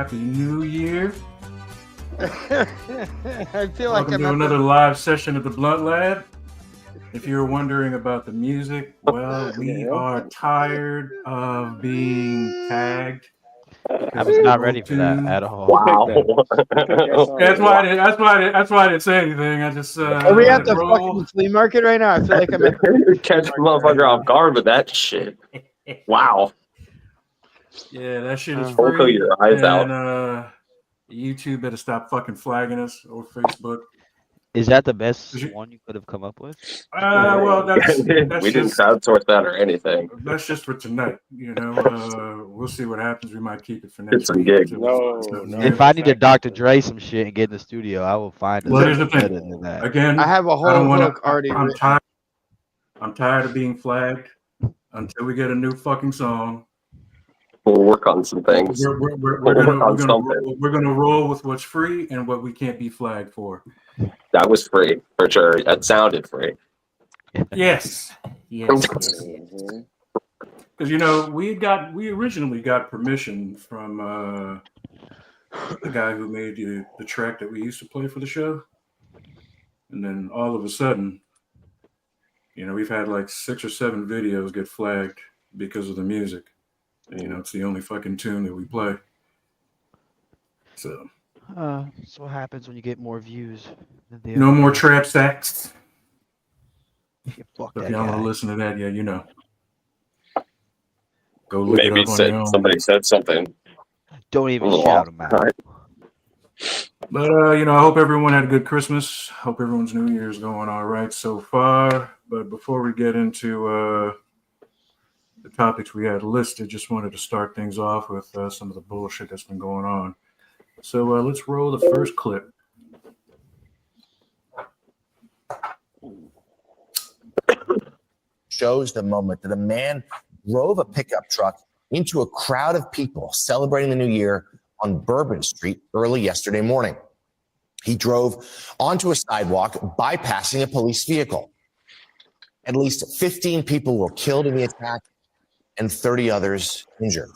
Happy New Year. I feel like Welcome to another live session of the Blunt Lab. If you're wondering about the music, well, we are tired of being tagged. I was not ready for that at all. Wow. That's why I didn't say anything. I just Are we at the fucking flea market right now? I feel like I'm at the Catch the motherfucker off guard with that shit. Wow. Yeah, that shit is Don't free. your eyes and out. YouTube better stop fucking flagging us, or Facebook. Is that the best one you could have come up with? Well, that's we didn't crowdsource that or anything. That's just for tonight. You know, we'll see what happens. We might keep it for next some week. gig. No. If I need to Dr. Dre some shit and get in the studio, I will find it. Well, here's the thing. better than that. Again, I have a whole hook already I'm written. I'm tired of being flagged. Until we get a new fucking song, We'll work on some things. We're gonna roll with what's free and what we can't be flagged for. That was free for sure. That sounded free. Yes. Because you know we originally got permission from the guy who made the track that we used to play for the show, and then all of a sudden, you know, we've had like 6 or 7 videos get flagged because of the music. And, you know, it's the only fucking tune that we play. So. That's what happens when you get more views. No more trap sacks. Fuck So if that y'all want guy. to listen to that, yeah, you know. Go look Maybe it up on your own. somebody said something. Don't even shout them out. Right. But, you know, I hope everyone had a good Christmas. Hope everyone's New Year's going all right so far. But before we get into the topics we had listed, just wanted to start things off with some of the bullshit that's been going on. So let's roll the first clip. Shows the moment that a man drove a pickup truck into a crowd of people celebrating the new year on Bourbon Street early yesterday morning. He drove onto a sidewalk, bypassing a police vehicle. At least 15 people were killed in the attack and 30 others injured.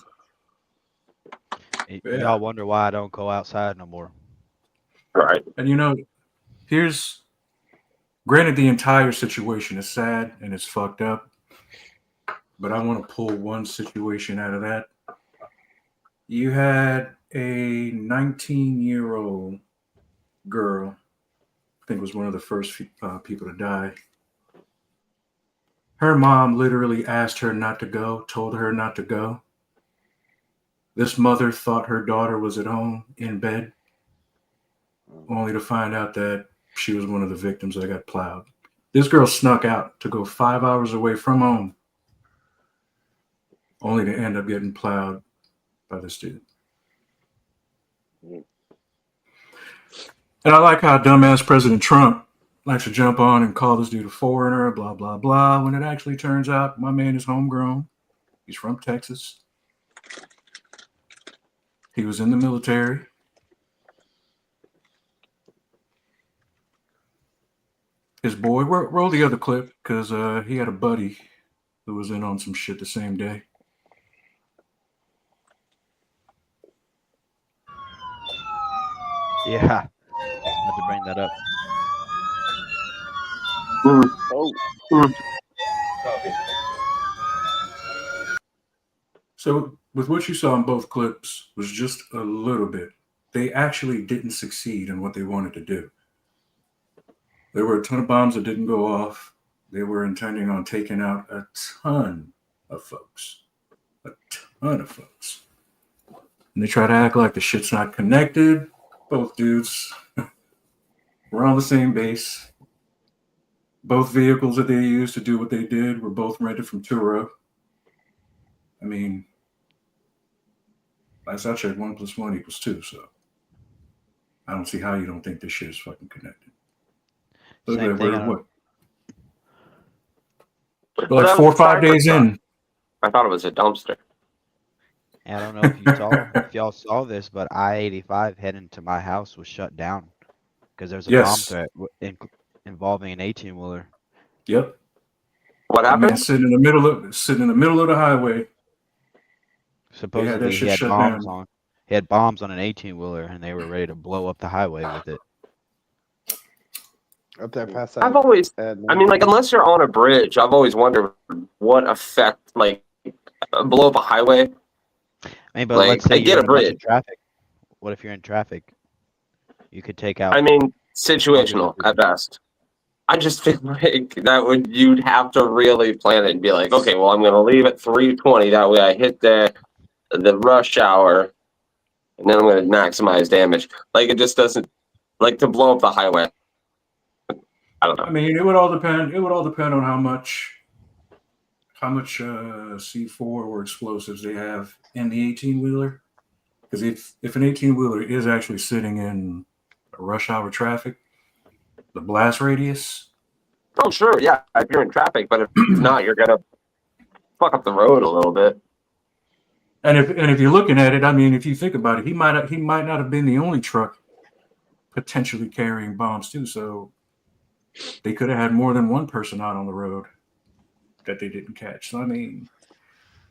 Y'all wonder why I don't go outside no more. Right. And, you know, granted, the entire situation is sad and it's fucked up, but I want to pull one situation out of that. You had a 19-year-old girl, I think was one of the first people to die. Her mom literally asked her not to go, told her not to go. This mother thought her daughter was at home in bed, only to find out that she was one of the victims that got plowed. This girl snuck out to go 5 hours away from home, only to end up getting plowed by this dude. And I like how dumbass President Trump likes to jump on and call this dude a foreigner, blah, blah, blah, when it actually turns out my man is homegrown. He's from Texas. He was in the military. His boy, roll the other clip, because he had a buddy who was in on some shit the same day. Yeah. I had to bring that up. So with what you saw in both clips was just a little bit. They actually didn't succeed in what they wanted to do. There were a ton of bombs that didn't go off. They were intending on taking out a ton of folks. A ton of folks. And they try to act like the shit's not connected. Both dudes were on the same base. Both vehicles that they used to do what they did were both rented from Turo. I mean, last I checked, 1 + 1 = 2, so I don't see how you don't think this shit is fucking connected. Look at what? Like 4 or 5 days in. I thought it was a dumpster. I don't know if y'all saw this, but I-85 heading to my house was shut down because there's a bomb threat involving an 18-wheeler. Yep. What happened? Man, sitting in the middle of the highway. Supposedly he had bombs on. He had bombs on an 18-wheeler, and they were ready to blow up the highway with it. Up there past that. I've always, I mean, like, unless you're on a bridge, I've always wondered what effect, like, blow up a highway. I mean, but Like, let's say I get you're a in a bunch bridge. of traffic. What if you're in traffic? You could take out. I mean, situational at best. I just feel like you'd have to really plan it and be like, okay, well, I'm going to leave at 3:20. That way I hit the rush hour, and then I'm going to maximize damage. Like, it just doesn't, like, to blow up the highway. I don't know. I mean, it would all depend. It would all depend on how much C4 or explosives they have in the 18-wheeler. Because if an 18-wheeler is actually sitting in a rush hour traffic, the blast radius. Oh, sure, yeah, if you're in traffic, but if not, you're going to fuck up the road a little bit. And if you're looking at it, I mean, if you think about it, he might not have been the only truck potentially carrying bombs too. So they could have had more than one person out on the road that they didn't catch. So I mean,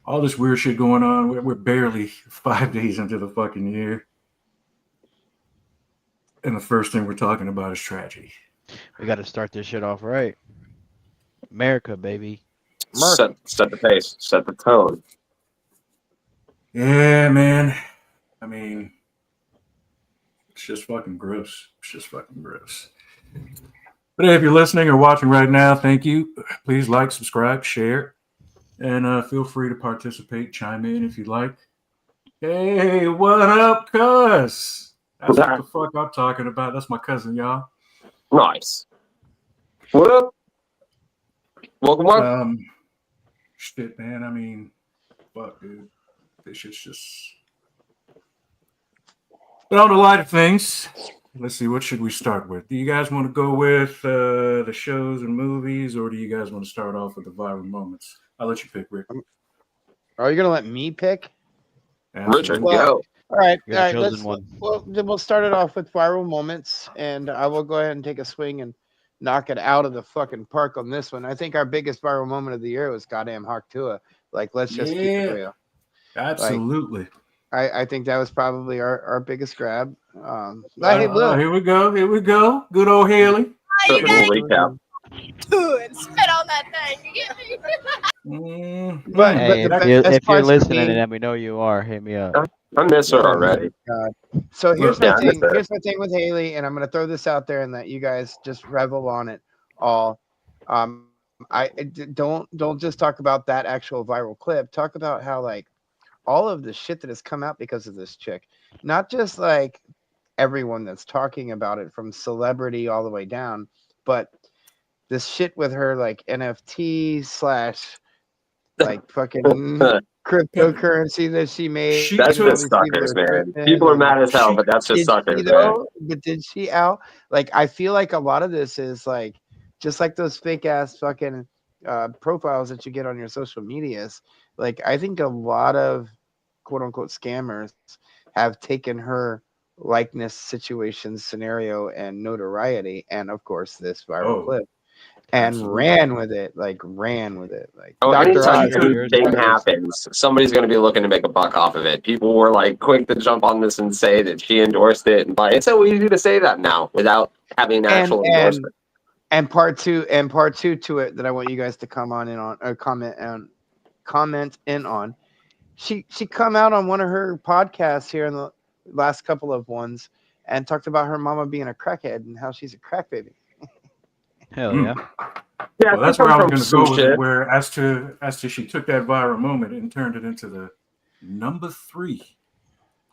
all this weird shit going on. We're barely 5 days into the fucking year, and the first thing we're talking about is tragedy. We got to start this shit off right. America, baby. Set the pace, set the tone. Yeah, man. I mean, it's just fucking gross. It's just fucking gross. But hey, if you're listening or watching right now, thank you. Please like, subscribe, share, and feel free to participate. Chime in if you'd like. Hey, what up, cuz? That's what the fuck I'm talking about. That's my cousin, y'all. Nice. What up? Welcome. Shit, man. I mean, fuck, dude. This shit's just. But on the light of things, let's see. What should we start with? Do you guys want to go with the shows and movies, or do you guys want to start off with the viral moments? I'll let you pick, Rick. Are you gonna let me pick? Richard, Well, go. All right. You're the chosen one. We'll start it off with viral moments, and I will go ahead and take a swing and knock it out of the fucking park on this one. I think our biggest viral moment of the year was goddamn Hawk Tua. Like, let's just keep it real. Absolutely. Like, I think that was probably our biggest grab. Here we go. Here we go. Good old Haley. You gotta recap. And spit on that thing. You get me? But Hey, the if you're listening and we know you are, hit me up. I miss her already. So here's my Yeah, I miss thing. that. Here's my thing with Haley, and I'm gonna throw this out there and let you guys just revel on it all. Don't just talk about that actual viral clip. Talk about how like all of the shit that has come out because of this chick. Not just like everyone that's talking about it from celebrity all the way down, but this shit with her like NFT / like fucking cryptocurrency that she made. That's just suckers, man. People are mad as hell, but that's just suckers, man. But did she out? Like, I feel like a lot of this is like just like those fake ass fucking profiles that you get on your social medias. Like, I think a lot of quote unquote scammers have taken her likeness, situation, scenario, and notoriety, and of course this viral clip, and ran with it. Like, anytime a thing happens, somebody's going to be looking to make a buck off of it. People were like quick to jump on this and say that she endorsed it, and like, it's so easy to say that now without having an actual endorsement. And part two to it that I want you guys to come on in on or comment in on. She come out on one of her podcasts here in the last couple of ones and talked about her mama being a crackhead and how she's a crack baby. Hell yeah. Yeah, well, that's where I was going to go with it. Where as to she took that viral moment and turned it into the number 3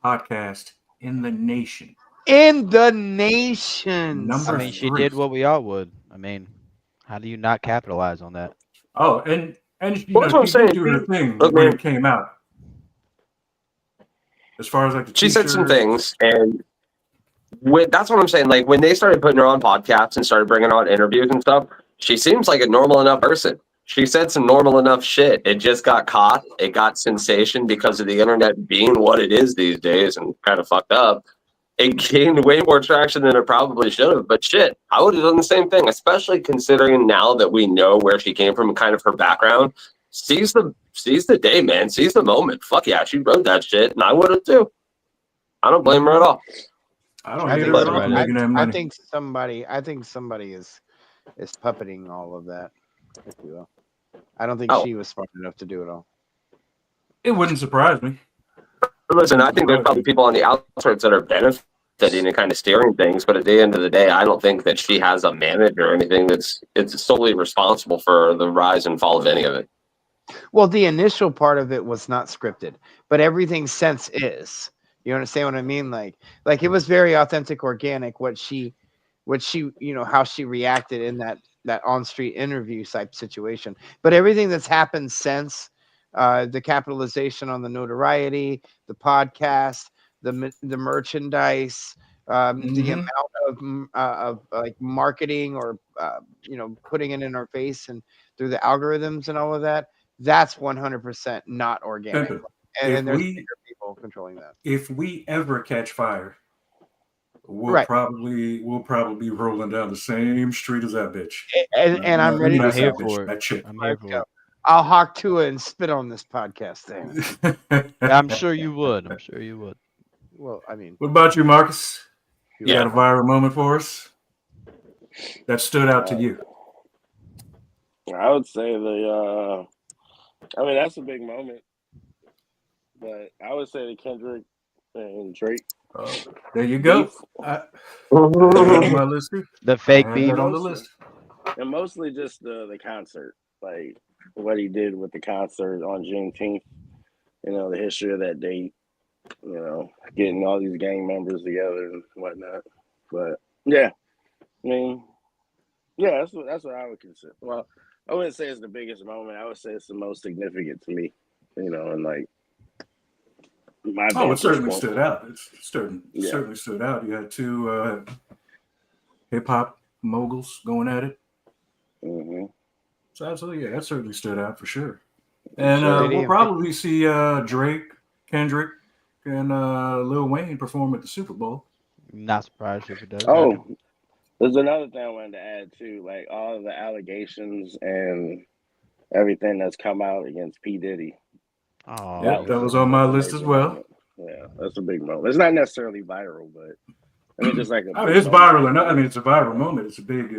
podcast in the nation. In the nation. I mean, she did what we all would. I mean, how do you not capitalize on that? Oh, and you know, she did do her thing when it came out. As far as like she said some things, and that's what I'm saying. Like when they started putting her on podcasts and started bringing on interviews and stuff, she seems like a normal enough person. She said some normal enough shit. It just got caught. It got sensation because of the internet being what it is these days and kind of fucked up. It gained way more traction than it probably should have. But shit, I would have done the same thing, especially considering now that we know where she came from and kind of her background. Seize the day, man. Seize the moment. Fuck yeah, she wrote that shit, and I would have too. I don't blame her at all. I don't I hate think her at all for somebody- making that money. I think somebody is puppeting all of that, if you will. I don't think Oh. she was smart enough to do it all. It wouldn't surprise me. Listen, I think there's probably people on the outskirts that are benefiting and kind of steering things, but at the end of the day, I don't think that she has a manager or anything it's solely responsible for the rise and fall of any of it. Well, the initial part of it was not scripted, but everything since is. You understand what I mean? Like it was very authentic, organic. What she, how she reacted in that on-street interview type situation. But everything that's happened since, the capitalization on the notoriety, the podcast, the merchandise, the amount of like marketing or putting it in our face and through the algorithms and all of that. That's 100% not organic. Pimpin'. And there's bigger people controlling that. If we ever catch fire, we'll Right. probably be rolling down the same street as that bitch. And I'm ready to I'm here that for bitch, it. that chick. I'm here for it. I'll hawk Tua and spit on this podcast thing. I'm sure you would. I'm sure you would. Well, I mean, What about you, Marcus? You Yeah. got a viral moment for us that stood out to you? I would say that's a big moment. But I would say the Kendrick and Drake. There you go. beef, I had that on my list too. The I fake had beef. that on the list. and mostly just the concert, like what he did with the concert on Juneteenth. The history of that date. Getting all these gang members together and whatnot. But yeah, I mean, yeah, that's what I would consider. Well, I wouldn't say it's the biggest moment. I would say it's the most significant to me. And like my Oh, it certainly vantage point. stood out. It certainly Yeah. stood out. You had two hip hop moguls going at it. hmm So absolutely, yeah, that certainly stood out for sure. And Sure. we'll probably see Drake, Kendrick, and Lil Wayne perform at the Super Bowl. Not surprised if it does. Oh, there's another thing I wanted to add too, like all of the allegations and everything that's come out against P. Diddy. Oh, Yeah, that was on my That's a list as major well. moment. Yeah, that's a big moment. It's not necessarily viral, but just like I mean, it's viral or not. I mean, it's a viral moment. It's a big.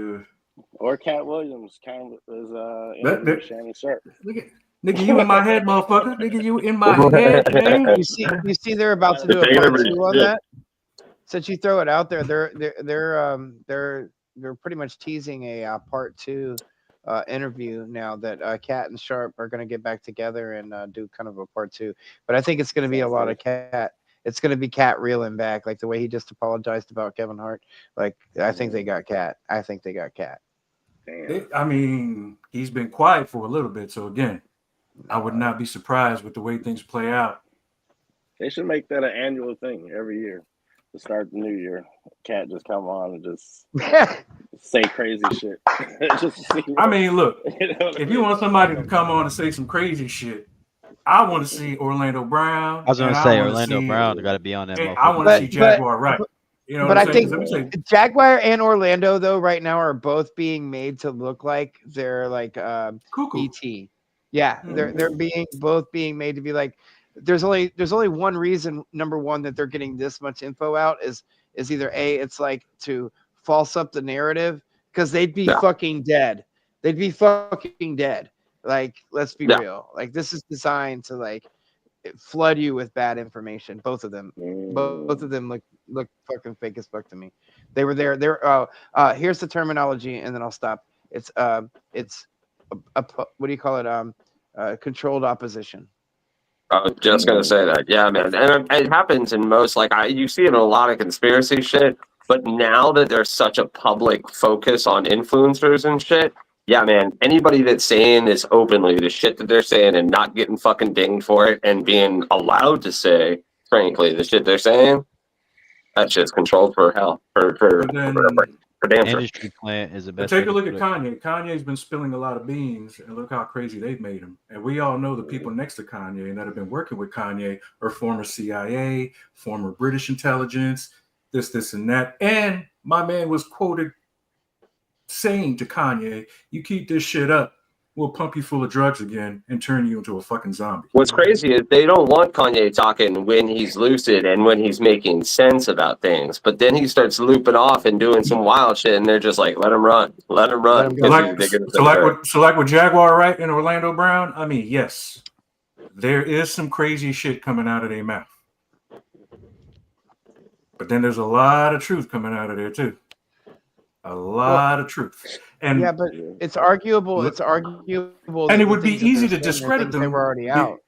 Or Cat Williams kind of is That- interviewed Shannon Sharp. Look at nigga, you in my head, motherfucker. Nigga, you in my head, man. you see, they're about to do a part 2 on that. Since you throw it out there, they're pretty much teasing a part 2 interview now that Cat and Sharp are going to get back together and do kind of a part 2. But I think it's going to be a lot of Cat. It's going to be Cat reeling back, like the way he just apologized about Kevin Hart. Like I think they got Cat. Damn. I mean, he's been quiet for a little bit. So again, I would not be surprised with the way things play out. They should make that an annual thing every year to start the new year. Cat just come on and just say crazy shit. Just see I mean, look, you know what I if you mean? want somebody to come on and say some crazy shit, I want to see Orlando Brown. I was gonna and say wanna Orlando see- Brown got to be on that. and I want to motherfucker. see But- Jaguar Wright. You know but what I'm I saying? think 'Cause let me say, Jaguar and Orlando though right now are both being made to look like they're like cuckoo. ET. Yeah, they're both being made to be like. There's only one reason. Number one, that they're getting this much info out is either A, it's like to false up the narrative because they'd be fucking dead. They'd be fucking dead. Like, let's be real. Like, this is designed to like flood you with bad information. Both of them. Both of them look fucking fake as fuck to me. They were there. Here's the terminology, and then I'll stop. It's a what do you call it? Controlled opposition. I was just gonna say that, yeah, man, and it happens in most. Like you see it in a lot of conspiracy shit, but now that there's such a public focus on influencers and shit, yeah, man, anybody that's saying this openly, the shit that they're saying, and not getting fucking dinged for it, and being allowed to say, frankly, the shit they're saying, that shit's controlled for hell, for damn sure. Industry plant is the But best. take way a look to at put it. Kanye. Kanye's been spilling a lot of beans, and look how crazy they've made him. And we all know the people next to Kanye and that have been working with Kanye are former CIA, former British intelligence, this, and that. And my man was quoted saying to Kanye, "You keep this shit up, will pump you full of drugs again and turn you into a fucking zombie. What's crazy is they don't want Kanye talking when he's lucid and when he's making sense about things. But then he starts looping off and doing some wild shit, and they're just like, let him run. Let him run. go. So like with Jaguar Wright and Orlando Brown, I mean, yes, there is some crazy shit coming out of their mouth. But then there's a lot of truth coming out of there, too. A lot of truth. And yeah, but it's arguable. It's arguable. And it would be easy to discredit them. They were already out.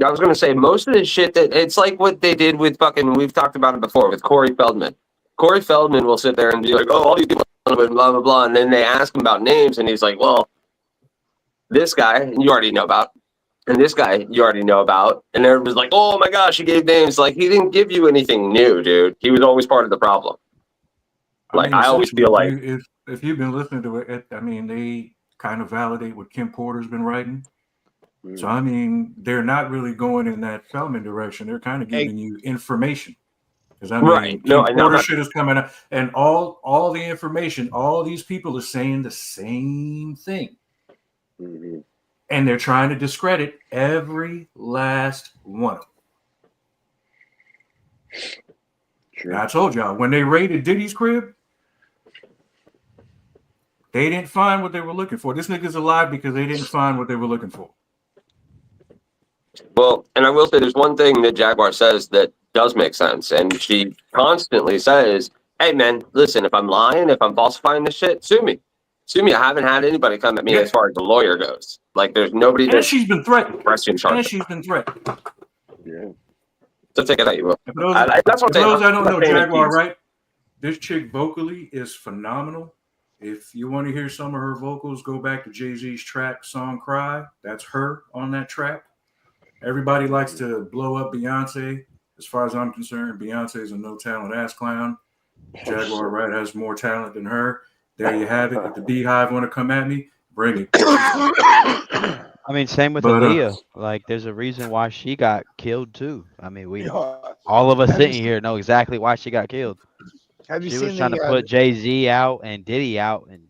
I was going to say, most of the shit that it's like what they did with fucking, we've talked about it before with Corey Feldman. Corey Feldman will sit there and be like, oh, all you do is blah, blah, blah. And then they ask him about names, and he's like, well, this guy you already know about. And this guy you already know about. And everybody's like, oh my gosh, he gave names. Like, he didn't give you anything new, dude. He was always part of the problem. Like, I always feel like if you've been listening to it, I mean, they kind of validate what Kim Porter's been writing. So, I mean, they're not really going in that Feldman direction. They're kind of giving you information. Because, I mean, Kim Porter shit is coming up. And all the information, all these people are saying the same thing. Mm-hmm. And they're trying to discredit every last one of them. Sure. I told y'all, when they raided Diddy's crib, they didn't find what they were looking for. This nigga's alive because they didn't find what they were looking for. Well, and I will say there's one thing that Jaguar says that does make sense. And she constantly says, hey, man, listen, if I'm lying, if I'm falsifying this shit, sue me. Sue me. I haven't had anybody come at me as far as the lawyer goes. Like, there's nobody And she's been threatened. And she's been threatened. Yeah. So take it out, you will. That's what those I don't know, Jaguar, right? This chick vocally is phenomenal. If you want to hear some of her vocals, go back to Jay-Z's track, Song Cry. That's her on that track. Everybody likes to blow up Beyonce. As far as I'm concerned, Beyonce is a no-talent ass clown. Jaguar Wright has more talent than her. There you have it. If the Beehive want to come at me, bring it. I mean, same with Aaliyah. Like, there's a reason why she got killed too. I mean, we all of us sitting here know exactly why she got killed. She was trying to put Jay-Z out and Diddy out in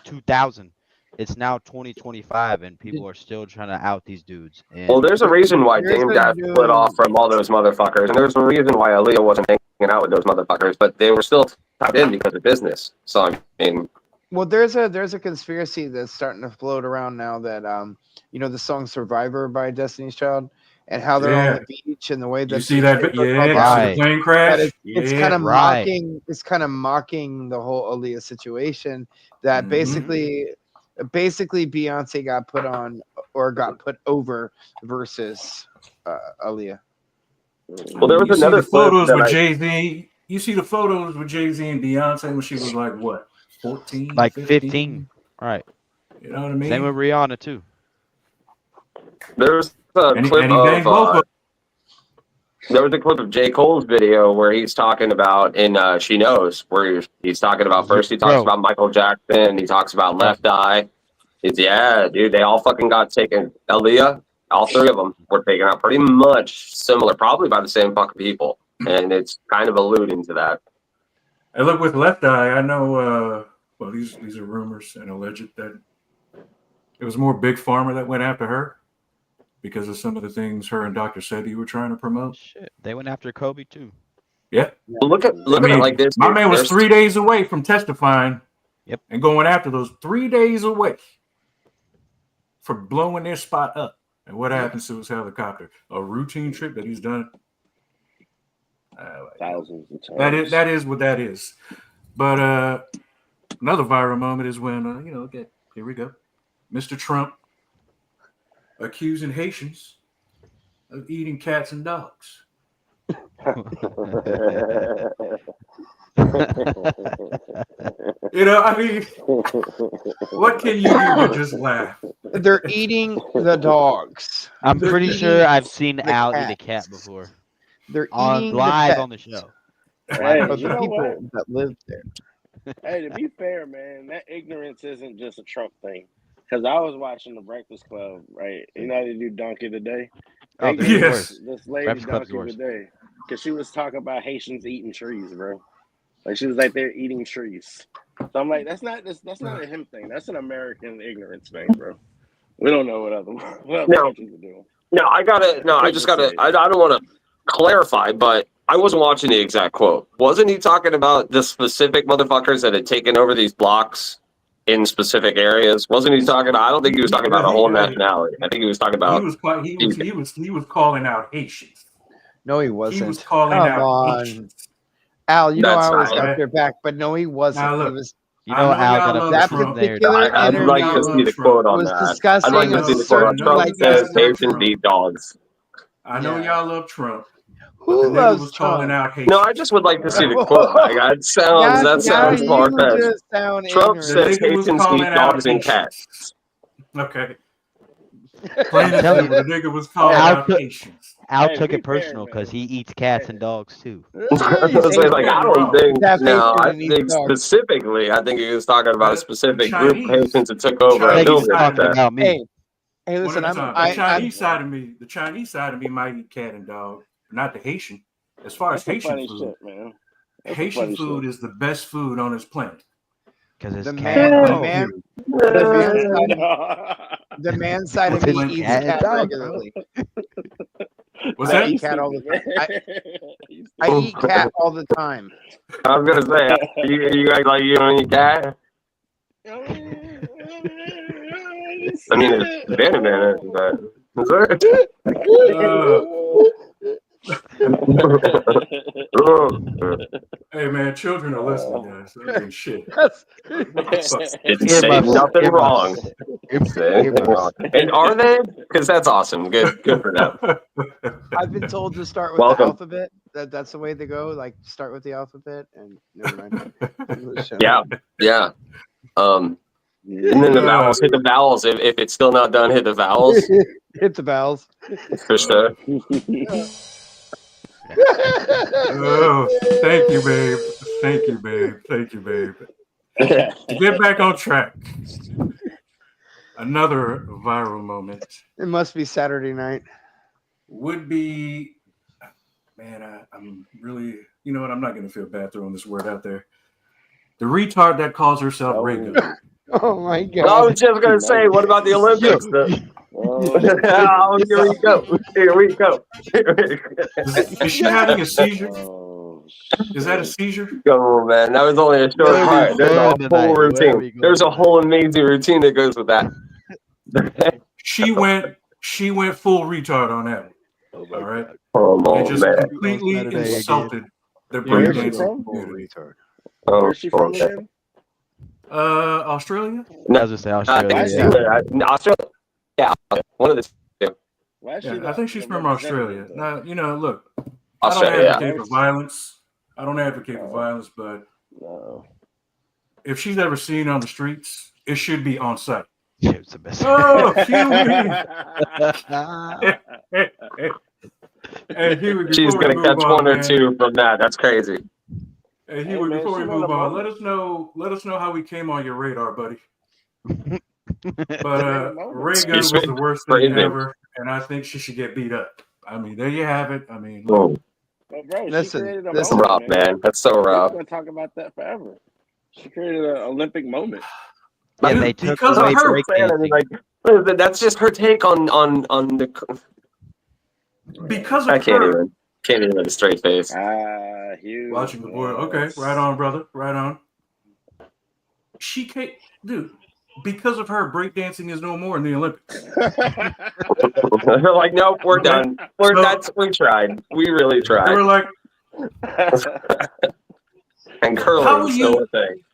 2000. It's now 2025, and people are still trying to out these dudes. And well, there's a reason why Dame got split off from all those motherfuckers, and there's a reason why Aaliyah wasn't hanging out with those motherfuckers, but they were still tied in because of business. So I mean, well, there's a conspiracy that's starting to float around now that you know, the song "Survivor" by Destiny's Child, and how they're on the beach and the way that you see that, the plane crash. It's kind of mocking. It's kind of mocking the whole Aaliyah situation. That basically Beyonce got put on or got put over versus Aaliyah. Well, there was another photos with Jay-Z. You see the photos with Jay-Z and Beyonce when she was like what, 14, like 15? 15, right? You know what I mean? Same with Rihanna too. There's a clip of J. Cole's video where he's talking about in She Knows, where he's talking about first he talks about Michael Jackson, he talks about Left Eye. Yeah, dude, they all fucking got taken. Aaliyah, all three of them were taken out pretty much similar, probably by the same fucking people. And it's kind of alluding to that. I look with Left Eye, I know well these are rumors and alleged that it was more Big Pharma that went after her because of some of the things her and Dr. Sebi were trying to promote. Shit, they went after Kobe too. Yeah. Look at it like this. My man was 3 days away from testifying. Yep. And going after those 3 days away for blowing their spot up. And what happens to his helicopter? A routine trip that he's done. Thousands of times. That is what that is. But another viral moment is when here we go. Mr. Trump accusing Haitians of eating cats and dogs. You know, I mean, what can you do but just laugh? They're eating the dogs. I'm pretty sure I've seen Al eat a cat before. They're eating live on the show. Hey, of you the know people what? that live there. Hey, to be fair, man, that ignorance isn't just a Trump thing. Because I was watching the Breakfast Club, right? You know how they do Donkey of the Day? Oh, yes. This lady Breakfast Club's Donkey of the Day. Because she was talking about Haitians eating trees, bro. Like she was like they're eating trees. So I'm like, that's not a him thing. That's an American ignorance thing, bro. We don't know what other countries are doing. I don't want to clarify, but I wasn't watching the exact quote. Wasn't he talking about the specific motherfuckers that had taken over these blocks in specific areas? Wasn't he talking? I don't think he was talking about a whole nationality. I think he was talking about. He was calling out Haitians. No, he wasn't. He was calling out Haitians. Al, you know I always right. got your back, but no, he wasn't. Now, look, he was. You know, Al got that a from there. particular I'd like to see the quote on was that. discussing I'd like to see the quote on Trump says Haitians eat dogs. I know y'all love Trump. Who loves calling Trump? out Haitians. No, I just would like to see the quote. Like, that sounds far-fetched. Trump says Haitians eat dogs and cats. Okay. Plain and simple, the nigga was calling out Haitians. Al took it personal because he eats cats and dogs too. I think specifically, I think he was talking about a specific group of Haitians that took over. Hey, listen, the Chinese side of me might eat cat and dog, but not the Haitian. As far as Haitian food, Haitian food is the best food on this planet. Because it's the man side of me eats cat regularly. What's that? I eat cat all the time. I eat cat all the time. I was gonna say, you act like you don't eat cat. I mean, it's been a minute, but hey man, children are listening, guys. So they're shit. It's saying nothing wrong. And are they? Because that's awesome. Good for them. I've been told to start with the alphabet. That's the way to go. Like start with the alphabet, and never mind. Yeah. And then the vowels. Hit the vowels. If it's still not done, hit the vowels. Hit the vowels. For sure. Oh, thank you, babe. Thank you, babe. To get back on track. Another viral moment. It must be Saturday night. Would be, man, I'm really, you know what? I'm not going to feel bad throwing this word out there. The retard that calls herself Reagan. Oh my God. I was just going to say, what about the Olympics? Here we go. Is she having a seizure? Is that a seizure? Oh man, that was only a short part. There's a whole routine. There's a whole amazing routine that goes with that. She went full retard on that. All right. Oh, just man. completely insulted the breakdancing community. Where's she from again? Australia? No, I was just say Australia. Australia. Yeah, one of the two. I think she's from Australia. Now, you know, look, Australia, I don't advocate for violence. But if she's ever seen on the streets, it should be on site. Oh, Huey! She's gonna catch one or two from that. That's crazy. Hey, Huey, before we move on, let us know how we came on your radar, buddy. But Reagan was the worst thing ever, and I think she should get beat up. I mean, there you have it. I mean, bro, that's rough, man. That's so rough. We're gonna talk about that forever. She created an Olympic moment. Yeah, they took because of her. Like, that's just her take on the. Because of I can't her. even with a straight face. Watching the boy. Okay, right on, brother. Right on. She can't, dude. Because of her, breakdancing is no more in the Olympics. They're like, nope, we're done. We tried. We really tried. They were like, and curling is still a thing.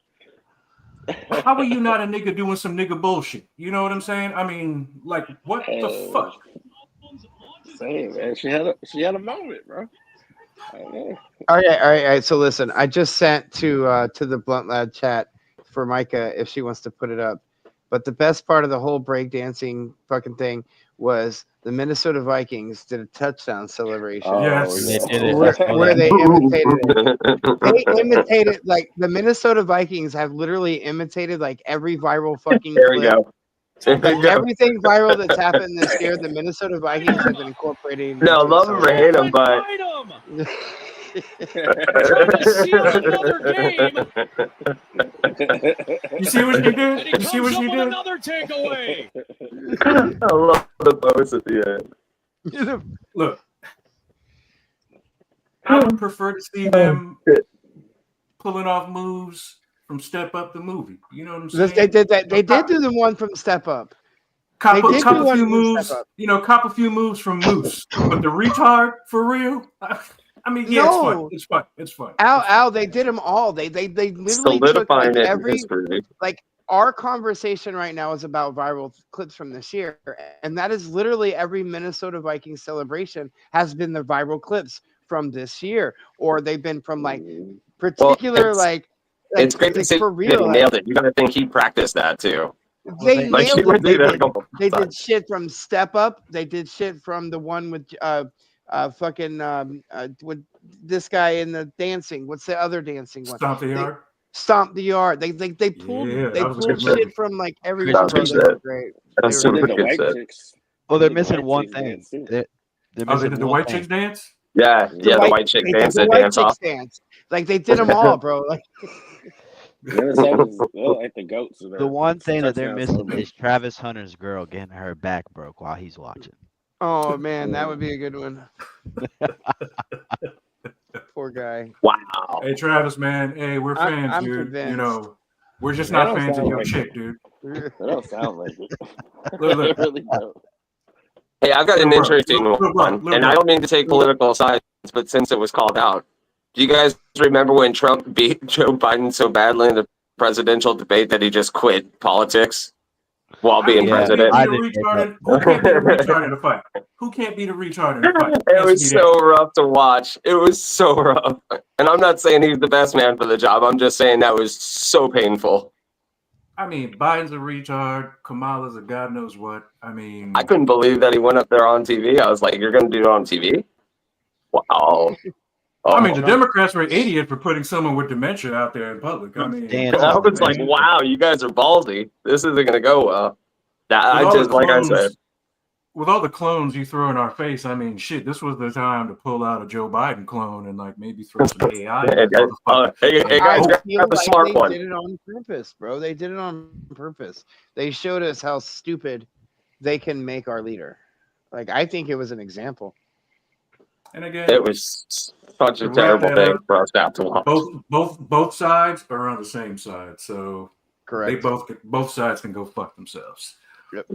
How are you not a nigga doing some nigga bullshit? You know what I'm saying? I mean, like, what the fuck? Same, man. She had a moment, bro. All right. So listen, I just sent to the Blunt Lab chat for Micah if she wants to put it up. But the best part of the whole breakdancing fucking thing was the Minnesota Vikings did a touchdown celebration. Yes, they did it. Where they imitated it. They imitated, like, the Minnesota Vikings have literally imitated like every viral fucking there clip. We go. Like, everything viral that's happened this year, the Minnesota Vikings have been incorporating. No, love them or hate them, but Trying to seal another game. You see what she did? And he You see what comes up she with did? another takeaway. I love the pose at the end. Look, I would prefer to see them pulling off moves from Step Up the movie. You know what I'm saying? They did that. They did do the one from Step Up. Cop They did do a one few from moves. Step Up. You know, cop a few moves from Moose. But the retard, for real? I mean, yeah, No. it's fun. It's fun. Al, they did them all. They literally took Solidifying like it in every history. like our conversation right now is about viral clips from this year, and that is literally every Minnesota Vikings celebration has been the viral clips from this year, or they've been from like particular Well, it's great to see for that real. he nailed it. You got to think he practiced that too. They Like, she nailed would it. do that a couple They did times. shit from Step Up. They did shit from the one with with this guy in the dancing. What's the other dancing one? Stomp the Yard. Stomp the Yard. They pulled Yeah, they that was a pulled good movie. shit from like everywhere. That's Bro, good they were shit. great. That's They were some The good white shit. chicks. well, they're The missing white one chicks thing. dance, too. They're Oh, they missing did the one White thing. Chicks dance? Yeah, the white chick they dance did the that white dance chicks off. dance. Like they did them all, bro. Like Minnesota's like the goats of The their one thing that they're touchdown missing celebration. is Travis Hunter's girl getting her back broke while he's watching. oh man, that would be a good one. Poor guy. Wow. Hey, Travis, man. Hey, we're fans, I'm dude. convinced. You know, we're just That not don't fans of sound your like chick, it. dude. That don't sound like it. Look. They really don't. Hey, I've got an Little bro, interesting little bro, one, little and bro. I don't mean to take political sides, but since it was called out, do you guys remember when Trump beat Joe Biden so badly in the presidential debate that he just quit politics while being Who can't president? be the retard in the fight? Who can't be the retard in the fight? It was so rough to watch. It was so rough. And I'm not saying he's the best man for the job. I'm just saying that was so painful. I mean, Biden's a retard. Kamala's a God knows what. I mean, I couldn't believe that he went up there on TV. I was like, you're going to do it on TV? Wow. I mean, the Democrats were idiots for putting someone with dementia out there in public. I mean, I was like, wow, you guys are ballsy. This isn't going to go well. I said. With all the clones you throw in our face, I mean, shit, this was the time to pull out a Joe Biden clone and like maybe throw some AI. Hey guys, grab the smart one. They did it on purpose, bro. They did it on purpose. They showed us how stupid they can make our leader. Like, I think it was an example. And again, it was such a terrible thing for us to have to watch. Both sides are on the same side, so correct. They both sides can go fuck themselves. Yep.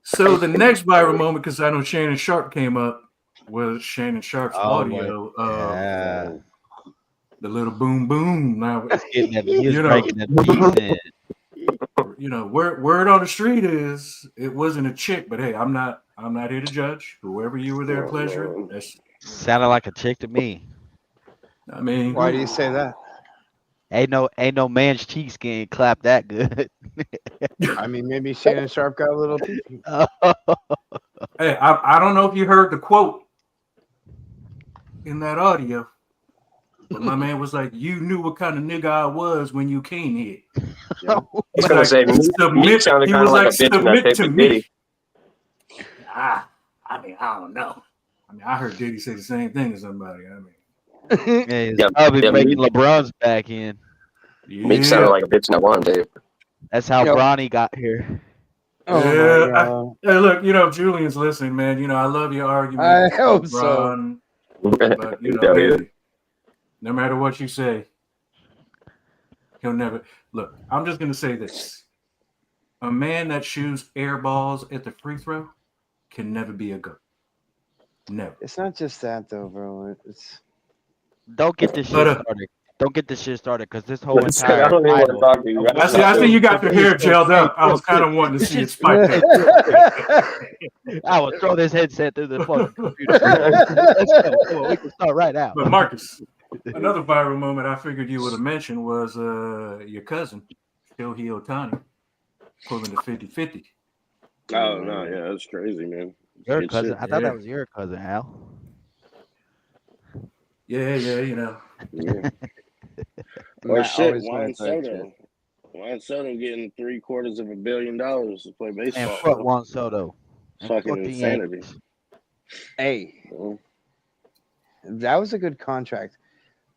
So the next viral moment, because I know Shannon Sharp came up, was Shannon Sharp's audio of the little boom boom. Now, you know, word on the street is it wasn't a chick, but hey, I'm not here to judge. Whoever you were there pleasuring, sounded like a chick to me. I mean, why do you say that? Ain't no man's cheeks getting clapped that good. I mean, maybe Shannon Sharp got a little pee-pee. Hey, I don't know if you heard the quote in that audio, but my man was like, "You knew what kind of nigga I was when you came here." I was gonna say, me sounded kind of like a bitch in that tape with Diddy. I mean, I don't know. I mean, I heard Diddy say the same thing to somebody. I mean. I'll be breaking LeBron's back in. Meek sounded like a bitch in that one, Dave. That's how Bronny got here. Oh hey, look, you know, Julian's listening, man. You know, I love your argument. I hope so. But, you know, baby, no matter what you say, he'll never look. I'm just gonna say this: a man that shoots air balls at the free throw can never be a GOAT. Never. It's not just that, though, bro. It's don't get this shit started. Don't get this shit started because this whole entire I don't even want to talk to you. I see you got your hair gelled up. I was kind of wanting to see it spiked up. I will throw this headset through the fucking computer. Let's go. Come on, we can start right now. But Marcus, another viral moment I figured you would have mentioned was your cousin, Shohei Ohtani, pulling the 50-50. Oh no, yeah, that's crazy, man. Your cousin? I thought that was your cousin, Al. Yeah, you know. Yeah. Well, shit, Juan Soto getting $750 million to play baseball. And fuck Juan Soto. Fucking insanity. Hey, That was a good contract.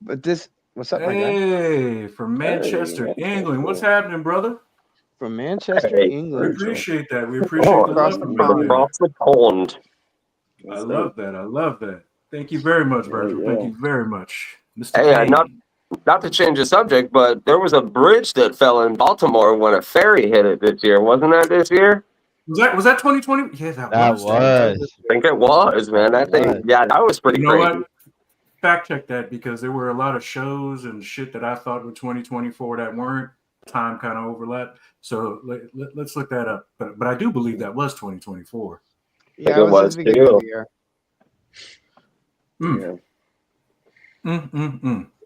But this, what's up, my guy? Hey, from Manchester, England. What's happening, brother? From Manchester, Hey. We England. appreciate that. We appreciate the love from down there. Across the pond. I love that. I love that. Thank you very much, Virgil. Thank you very much, Mr. Hey, Kane. not to change the subject, but there was a bridge that fell in Baltimore when a ferry hit it this year. Wasn't that this year? Was that 2020? Yeah, that was. I think it was, man. That thing, yeah, that was pretty crazy. What? Fact check that, because there were a lot of shows and shit that I thought were 2024 that weren't. Time kind of overlapped. So let's look that up. But I do believe that was 2024. Yeah, it was the beginning of the year.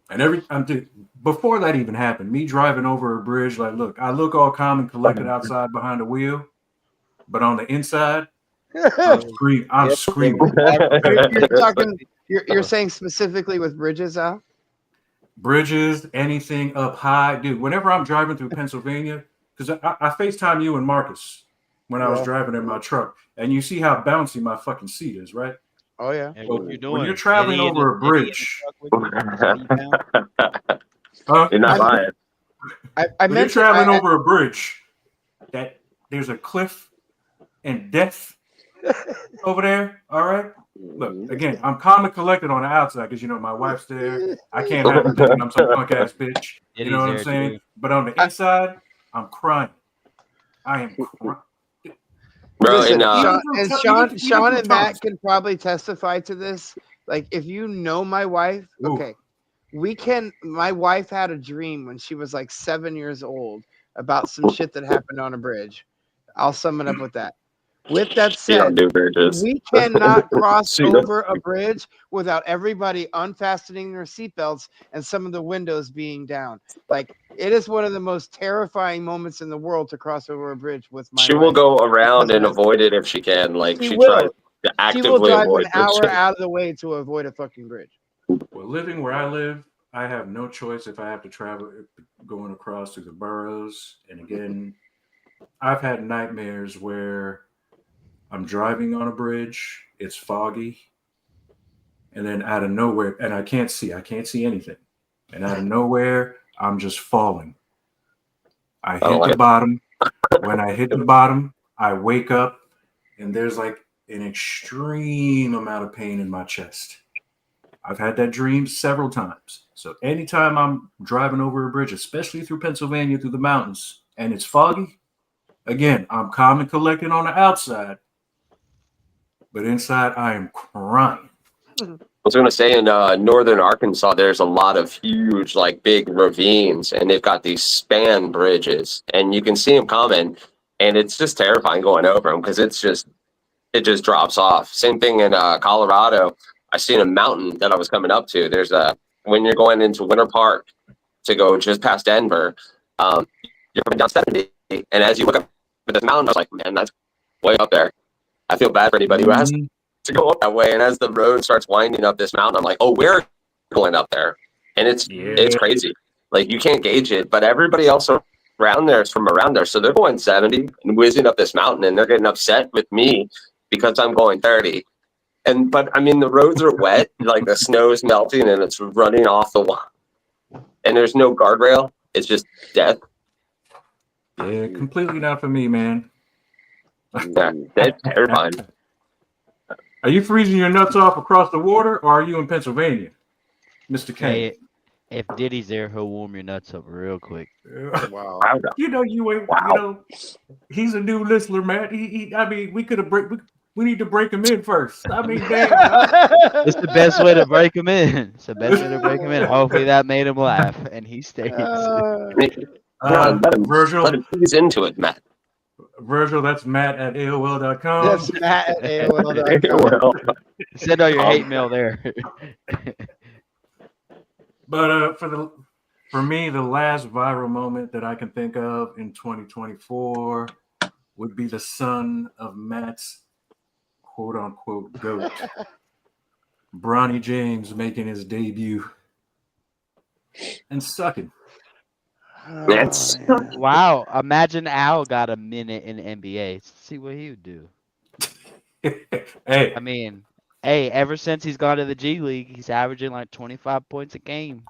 And before that even happened, me driving over a bridge, like, look, I look all calm and collected outside behind the wheel, but on the inside, I'm screaming. You're saying specifically with bridges, Al? Bridges, anything up high, dude. Whenever I'm driving through Pennsylvania, because I FaceTime you and Marcus when I was driving in my truck, and you see how bouncy my fucking seat is, right? Oh yeah. Well, when you're traveling over a bridge, you're not lying. When you're traveling over a bridge, that there's a cliff and death over there. All right. Look, again, I'm calm and collected on the outside because my wife's there. I can't have her thinking I'm some punk ass bitch. You know what I'm saying? But on the inside, I'm crying. I am crying. Bro, Listen, Sean and Matt can probably testify to this. Like, if you know my wife, okay, my wife had a dream when she was like 7 years old about some shit that happened on a bridge. I'll sum it up with that. With that said, we cannot cross over a bridge without everybody unfastening their seatbelts and some of the windows being down. Like, it is one of the most terrifying moments in the world to cross over a bridge with my wife. She will go around and avoid it if she can. Like, she tries to actively avoid it. She will drive an hour out of the way to avoid a fucking bridge. Well, living where I live, I have no choice if I have to travel going across through the boroughs. And again, I've had nightmares where I'm driving on a bridge, it's foggy, and then out of nowhere, and I can't see anything. And out of nowhere, I'm just falling. I hit the bottom. When I hit the bottom, I wake up, and there's like an extreme amount of pain in my chest. I've had that dream several times. So anytime I'm driving over a bridge, especially through Pennsylvania, through the mountains, and it's foggy, again, I'm calm and collected on the outside, but inside I am crying. I was going to say in northern Arkansas, there's a lot of huge, like big ravines, and they've got these span bridges, and you can see them coming, and it's just terrifying going over them because it just drops off. Same thing in Colorado. I seen a mountain that I was coming up to. There's when you're going into Winter Park to go just past Denver, you're coming down 70, and as you look up at this mountain, I was like, man, that's way up there. I feel bad for anybody who has to go up that way. And as the road starts winding up this mountain, I'm like, oh, we're going up there. And it's crazy. Like, you can't gauge it, but everybody else around there is from around there. So they're going 70 and whizzing up this mountain, and they're getting upset with me because I'm going 30. But I mean, the roads are wet, like the snow is melting and it's running off the wall. And there's no guardrail. It's just death. Yeah, completely not for me, man. Yeah, that's terrifying. Are you freezing your nuts off across the water, or are you in Pennsylvania, Mr. Kane? Hey, if Diddy's there, he'll warm your nuts up real quick. Wow. You ain't. He's a new listener, man. I mean, we need to break him in first. I mean, damn. It's the best way to break him in. It's the best way to break him in. Hopefully that made him laugh, and he stays. Virgil, let him ease into it, Matt. Virgil, that's Matt at AOL.com. That's Matt at AOL.com. Send all your hate mail there. But for me, the last viral moment that I can think of in 2024 would be the son of Matt's quote unquote GOAT, Bronny James, making his debut and sucking. Wow. Imagine Al got a minute in the NBA. See what he would do. Hey. I mean, Hey, ever since he's gone to the G League, he's averaging like 25 points a game.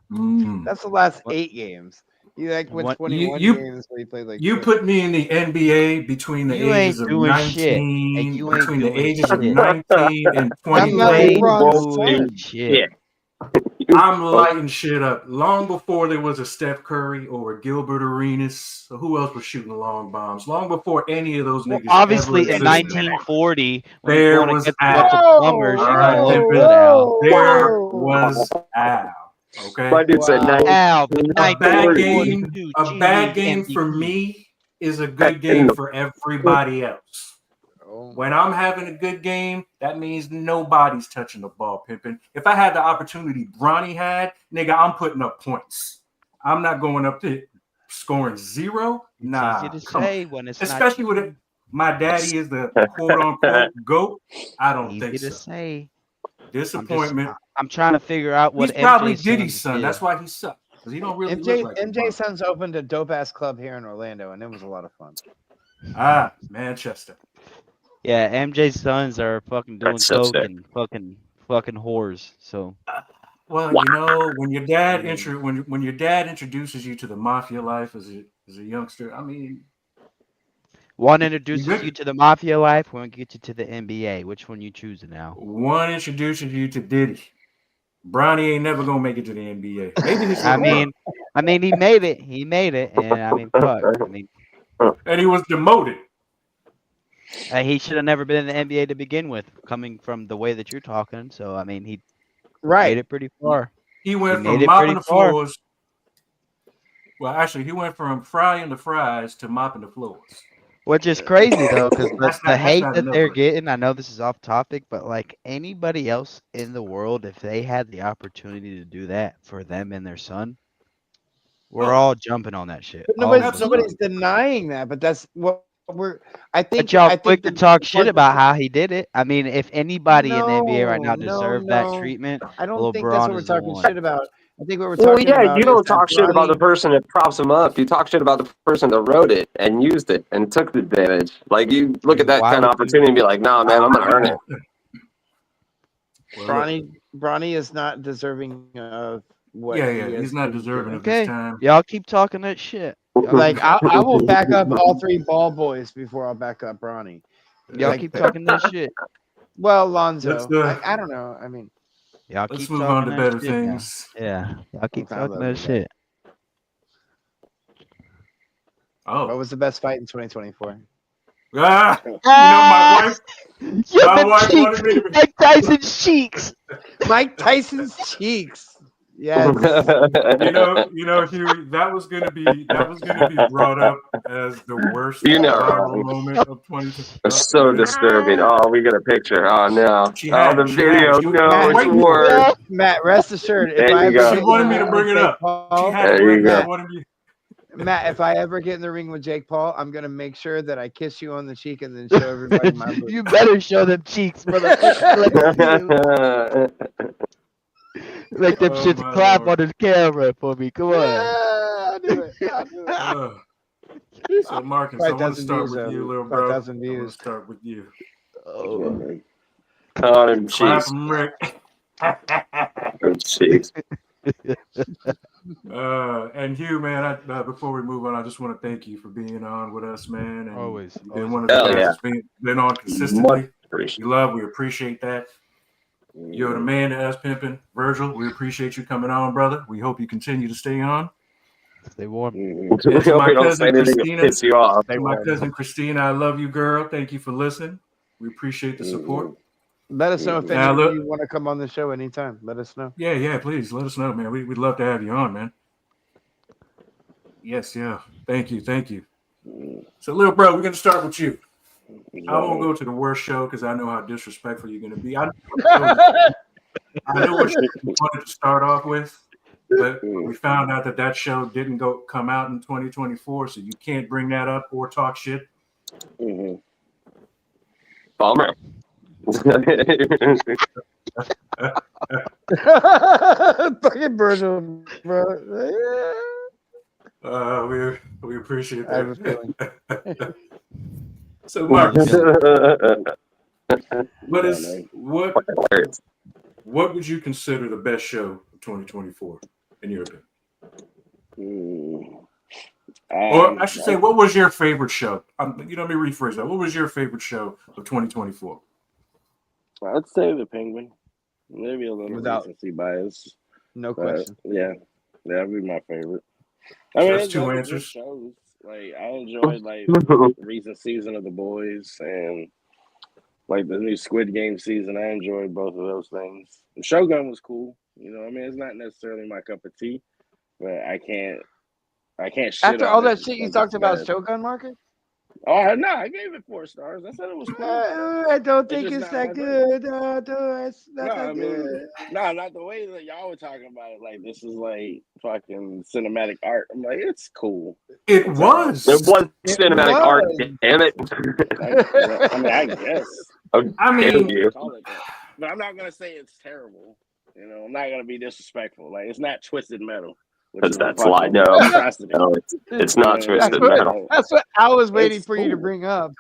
That's the last What- 8 games. He like went What- 21 You- games where he played like You 6. put me in the NBA between the You ages ain't of doing shit. And 19, you ain't between the doing ages of shit. 19 and I'm not 23. LeBron's doing son. shit. I'm lighting shit up. Long before there was a Steph Curry or a Gilbert Arenas, or who else was shooting long bombs? Long before any of those Well, niggas obviously, ever in existed. 1940, when There you're going was against a bunch of Al. plumbers, All you're right, gonna look Pimpin'. good, Al. There was Al. Okay. My dude said Wow. Al, the A bad 1942 game, a G bad League game for MVP. me is a good game for everybody else. Oh. When I'm having a good game, that means nobody's touching the ball, Pimpin'. If I had the opportunity Bronny had, nigga, I'm putting up points. I'm not going up to scoring 0. It's Nah, easy to come on. say when it's Especially not with it. My daddy is the quote unquote GOAT. I don't easy think to so. say. Disappointment. I'm trying to figure out what He's probably MJ's Diddy's son son. did. That's why he sucked. Because he don't really look MJ like MJ's LeBron. son's opened a dope ass club here in Orlando, and it was a lot of fun. Manchester. Yeah, MJ's sons are fucking doing That's so coke sick. and fucking whores. So Well, you know, when your dad when your dad introduces you to the mafia life as a youngster, I mean, one introduces good. you to the mafia life, one gets you to the NBA. Which one you choosing now? One introduces you to Diddy. Bronny ain't never gonna make it to the NBA. Maybe his I little mean, he made it. He made it, and I mean, fuck. I mean, brother. And he was demoted. he should have never been in the NBA to begin with, coming from the way that you're talking. So I mean, he made Right. it pretty far. He went made from it mopping pretty the far. floors. Well, actually, he went from frying the fries to mopping the floors. Which is crazy though, because That's the hate not that enough. they're getting, I know this is off topic, but like anybody else in the world, if they had the opportunity to do that for them and their son, we're all jumping on that shit. But All of us. nobody's denying that, but that's what we're. I think. But y'all I quick think to talk shit about how he did it. I mean, if anybody in the NBA right now No, deserved that no. treatment, I don't think that's LeBron what we're is the talking one. shit about. I think what we're Well, talking yeah, about you is don't that talk shit about the Bronny- person that props him up. You talk shit about the person that wrote it and used it and took the advantage. Like you look at that Why kind of would you- opportunity and be like, nah, man, I'm gonna earn it. Well, look, Bronny is not deserving of what. he's not deserving of his Okay, time. y'all keep talking that shit. Like I will back up all 3 ball boys before I'll back up Bronny. Y'all Like, keep talking that shit. Well, Lonzo, Let's, I don't know. I mean, Y'all Let's keep move on talking to that better shit now. things. Yeah, y'all keep Sounds talking like that that. shit. what Oh, was the best fight in 2024? my wife. Yeah, My the wife wanted me cheeks, to- Mike Tyson's cheeks. Mike Tyson's cheeks. Yes. Huey, that was gonna be brought up as the worst You know. viral moment of 2020. It's so disturbing. Oh, we got a picture. Oh no. She Oh, had the it. She video. had it. She was- No, Matt, it's wait, worse. Matt, rest assured, if There I you ever go. get She wanted in me the to ring bring it with up. Jake Paul, She had There it you right go. there. Wanted me. Matt, if I ever get in the ring with Jake Paul, I'm gonna make sure that I kiss you on the cheek and then show everybody my boobs. You better show them cheeks, motherfucker. Like them Oh, shits my clap Lord. on the camera for me. Come on. I'll do it. So, Marcus, I want to 5,000 start views, with you, little bro. 5,000 I want views. to start with you. Oh. Oh, them Clap cheeks. 'em, Rick. Them cheeks. And Hugh, man, before we move on, I just want to thank you for being on with us, man. And Always. You've been one of the Hell guys yeah. that's been on consistently. Much appreciated. We appreciate that. You're the man to us, pimping. Virgil, we appreciate you coming on, brother. We hope you continue to stay on. Stay warm. And We to my don't say cousin anything to Christina, piss you off. I love you, girl. Thank you for listening. We appreciate the support. Let us know if any Now, of look- you want to come on the show anytime. Let us know. Yeah, please let us know, man. We'd love to have you on, man. Yes, yeah. Thank you. So, little bro, we're gonna start with you. I won't go to the worst show because I know how disrespectful you're gonna be. I know what you wanted to start off with, but we found out that show didn't come out in 2024, so you can't bring that up or talk shit. Bummer. Fucking Virgil, bro. We appreciate I have a that. feeling. So, Marcus, What would you consider the best show of 2024 in your opinion? Or I should say, what was your favorite show? Let me rephrase that. What was your favorite show of 2024? I'd say The Penguin. Maybe a little recency bias. No question. Yeah, that'd be my favorite. I mean, that's two answers. Shows. Like I enjoyed recent season of The Boys and like the new Squid Game season. I enjoyed both of those things. The Shogun was cool. You know, I mean, it's not necessarily my cup of tea, but I can't shit after on all it that shit you talked about Shogun, Marcus. Oh no, I gave it 4 stars. I said it was cool. I don't think it's that good. No, it's not that good. No, not the way that y'all were talking about it. Like this is like fucking cinematic art. I'm like, it's cool. It was cinematic art. Damn it. I mean, I guess. I mean, but I'm not gonna say it's terrible. You know, I'm not gonna be disrespectful. Like it's not Twisted Metal. Because that's lie. No, it's not Twisted Metal. That's what I was waiting for you to bring up.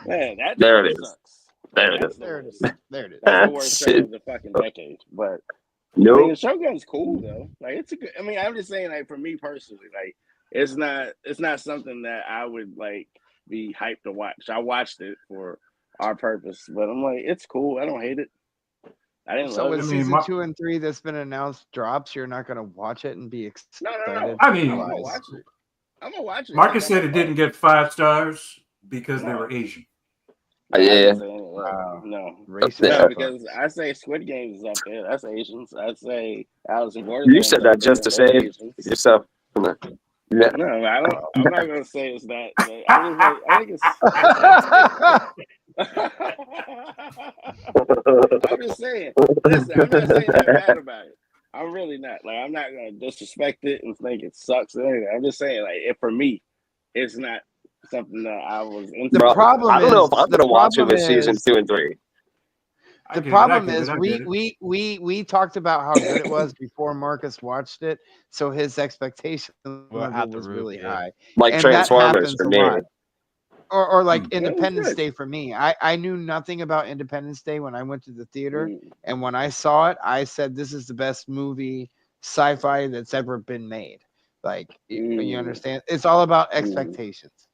Man, there it is. Sucks. There it is. There it is. There it is. That's the worst show of the fucking decade. But no, I mean, the Shogun's cool though. Like it's a good. I mean, I'm just saying, like for me personally, like it's not something that I would like be hyped to watch. I watched it for our purpose, but I'm like, it's cool. I don't hate it. I didn't love it. Season 2 and 3 that's been announced drops, you're not gonna watch it and be excited. No. I mean, I'm gonna watch it. Marcus said it didn't get 5 stars because they were Asian. Yeah. No, racist. Because I say Squid Games is up there. That's Asians. I say Alice in Borderland. You said that just to say yourself. No, I don't. I'm not gonna say it's that. I think it's. I'm just saying. Listen, I'm not saying I'm mad about it. I'm really not. Like, I'm not gonna disrespect it and think it sucks or anything. I'm just saying, like, for me, it's not something that I was into. The problem I don't know if I'm gonna watch it with is, season 2 and 3. The problem is we talked about how good it was before Marcus watched it, so his expectation level was really high. Like and Transformers for me. Or like Independence Day for me. I knew nothing about Independence Day when I went to the theater, and when I saw it, I said this is the best movie sci-fi that's ever been made. Like you understand? It's all about expectations.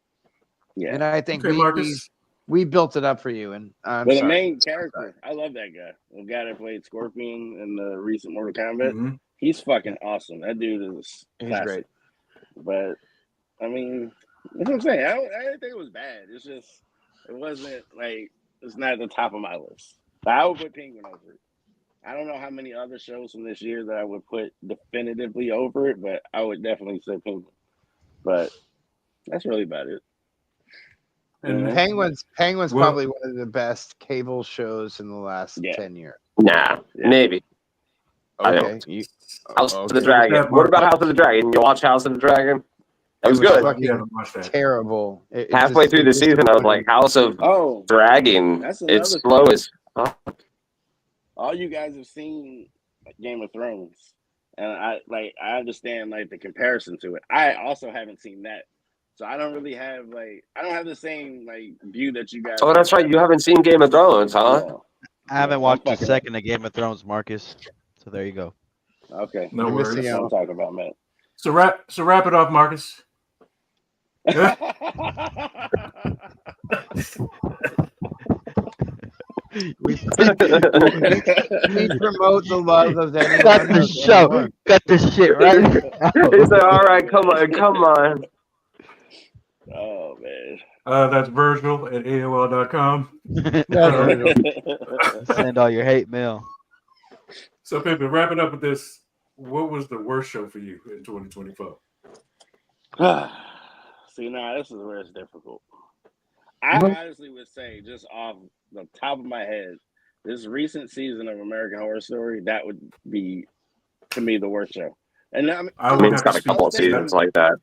Yeah, and I think Marcus. We built it up for you, and the main character, I love that guy. The guy that played Scorpion in the recent Mortal Kombat, he's fucking awesome. That dude is classic. Great. But I mean, that's what I'm saying. I didn't think it was bad. It's just it wasn't like it's not at the top of my list. But I would put Penguin over it. I don't know how many other shows from this year that I would put definitively over it, but I would definitely say Penguin. But that's really about it. And Penguin's probably one of the best cable shows in the last 10 years. Nah, maybe. Okay. House of the Dragon. What about House of the Dragon? You watch House of the Dragon? That was good. Terrible. Halfway through the season, I was like, House of Dragon. It's slow as fuck. All you guys have seen Game of Thrones, and I understand like the comparison to it. I also haven't seen that. So I don't really have I don't have the same view that you guys. Oh, that's right. You haven't seen Game of Thrones, huh? Yeah. I haven't watched a second of Game of Thrones, Marcus. So there you go. Okay. No worries. That's what I'm talking about, man. So wrap it off, Marcus. we promote the love of anyone. Cut the show. Cut this shit right now. He said, all right, come on. Oh, man. That's Virgil at AOL.com. Send all your hate mail. So, Pippin, wrap it up with this. What was the worst show for you in 2024? See, now this is where it's difficult. I honestly would say, just off the top of my head, this recent season of American Horror Story, that would be, to me, the worst show. And I mean, it's got a couple of seasons like that.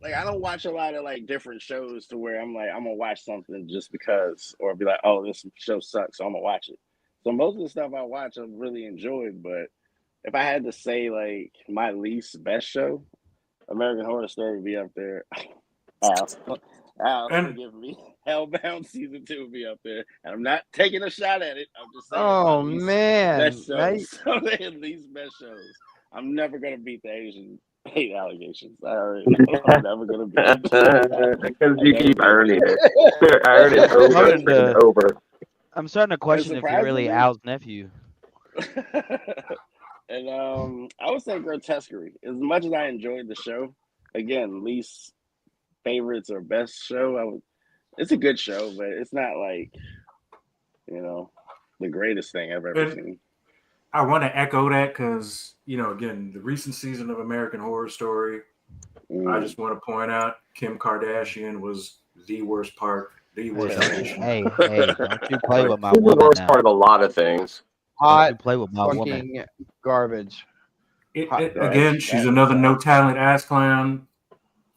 I don't watch a lot of different shows to where I'm gonna watch something just because, or be like, oh, this show sucks, so I'm gonna watch it. So most of the stuff I watch, I've really enjoyed. But if I had to say my least best show, American Horror Story would be up there. Al, And forgive me. Hellbound season 2 will be up there, and I'm not taking a shot at it. I'm just saying. Oh my least man, best now shows. So they at least best shows. I'm never gonna beat the Asian hate allegations. I'm never gonna beat it. Because you keep I'll never beat earning it. Earn it over starting and to- over. I'm starting to question if you're really surprisingly- Al's nephew. And I would say grotesquerie. As much as I enjoyed the show, again, least favorites or best show. It's a good show, but it's not like the greatest thing I've ever seen. I want to echo that because again, the recent season of American Horror Story. I just want to point out Kim Kardashian was the worst part. The worst addition. Hey, don't you play with my She's the woman worst now. part of a lot of things. Don't hot you play with my woman. fucking garbage. Again, she's another no talent ass clown.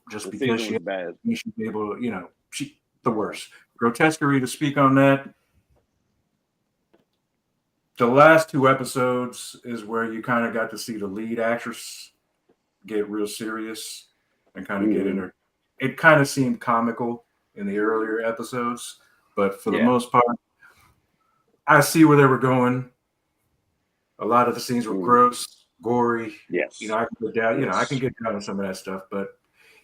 Just The because season was bad. she should be able to, she the worst. Grotesquerie, to speak on that. The last 2 episodes is where you kind of got to see the lead actress get real serious and kind of get in her. It kind of seemed comical in the earlier episodes, but for the most part, I see where they were going. A lot of the scenes were gross, gory. Yes. I can get down. I can get down on some of that stuff, but